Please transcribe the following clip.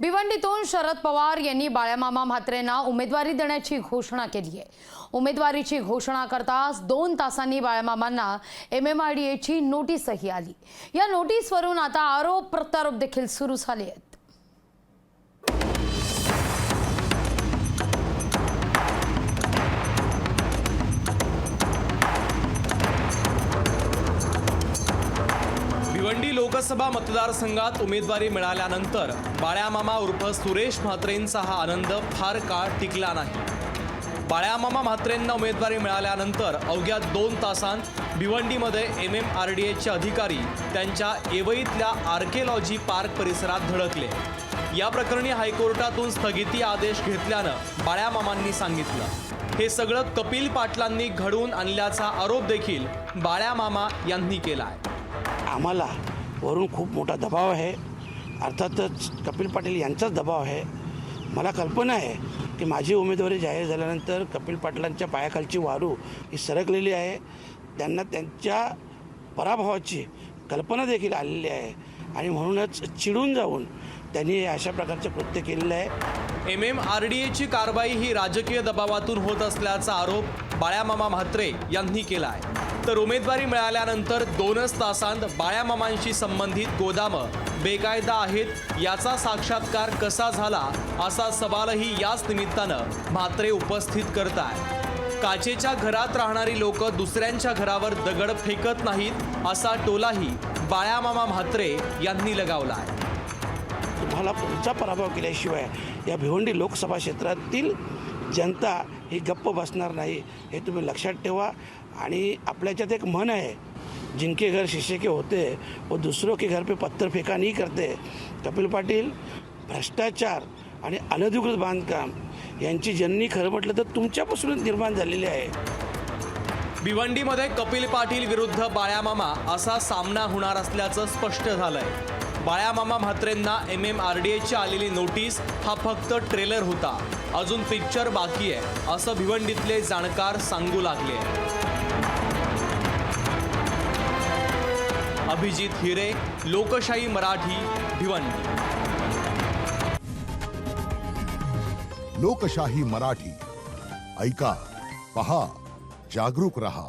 भिवंडीतून शरद पवार यांनी बाळामामा म्हात्रेंना उमेदवारी देण्याची घोषणा केली आहे। उमेदवारीची घोषणा करताच 2 तासांनी बाळामामांना MMRDAची नोटीसही आली। या नोटीसवरून आता आरोप प्रत्यारोप देखील सुरू झाले आहेत। भिवंडी लोकसभा मतदारसंघात उमेदवारी मिळाल्यानंतर बाळामामा उर्फ सुरेश म्हात्रेंचा हा आनंद फार काळ टिकला नाही। बाळामामा म्हात्रेंना उमेदवारी मिळाल्यानंतर अवघ्या 2 तासांत भिवंडीमध्ये MMRDAचे अधिकारी त्यांच्या येवईतल्या आर्किओलॉजी पार्क परिसरात धडकले। या प्रकरणी हायकोर्टातून स्थगिती आदेश घेतल्यानं बाळामामांनी सांगितलं। हे सगळं कपिल पाटलांनी घडवून आणल्याचा आरोप देखील बाळामामा यांनी केलाय। आम्हाला वरून खूप मोठा दबाव आहे, अर्थातच कपिल पाटील यांचाच दबाव आहे। मला कल्पना आहे की माझी उमेदवारी जाहीर झाल्यानंतर कपिल पाटलांच्या पायाखालची वारू ही सरकलेली आहे। त्यांना त्यांच्या पराभवाची कल्पना देखील आलेली आहे आणि म्हणूनच चिडून जाऊन त्यांनी अशा प्रकारचे कृत्य केलेलं आहे। MMRDAची कारवाई ही राजकीय दबावातून होत असल्याचा आरोप बाळामामा म्हात्रे यांनी केला आहे। तर उमेदवारी मिळाल्यानंतर 2च तासांत बाळामामांशी संबंधित गोदामं बेकायदा आहेत याचा साक्षात्कार कसा झाला असा सवालही याच निमित्तानं म्हात्रे उपस्थित करतायत। काचेच्या घरात राहणारी लोक दुसऱ्यांच्या घरावर दगड फेकत नाहीत असा टोलाही बाळामामा म्हात्रे यांनी लगावला आहे। तुम्हाला तुमचा पराभव केल्याशिवाय या भिवंडी लोकसभा क्षेत्रातील जनता ही गप्प बसणार नाही, हे तुम्ही लक्षात ठेवा। आणि आपल्याच्यात एक म्हण आहे, जिनके घर शीशे के होते वो दूसरों के घर पे पत्थर फेंका नहीं करते। कपिल पाटील भ्रष्टाचार आणि अनधिकृत बांधकाम यांची जननी खरं म्हटलं तर तुमच्यापासूनच निर्माण झालेली आहे। भिवंडीमध्ये कपिल पाटील विरुद्ध बाळामामा असा सामना होणार असल्याचं स्पष्ट झालंय। बाळामामा म्हात्रेंना MMRDAची आलेली नोटीस हा फक्त ट्रेलर होता, अजून पिक्चर बाकी आहे असं भिवंडीतले जाणकार सांगू लागले। अभिजित हिरे, लोकशाही मराठी, भिवंडी। लोकशाही मराठी ऐका, पहा, जागरूक रहा।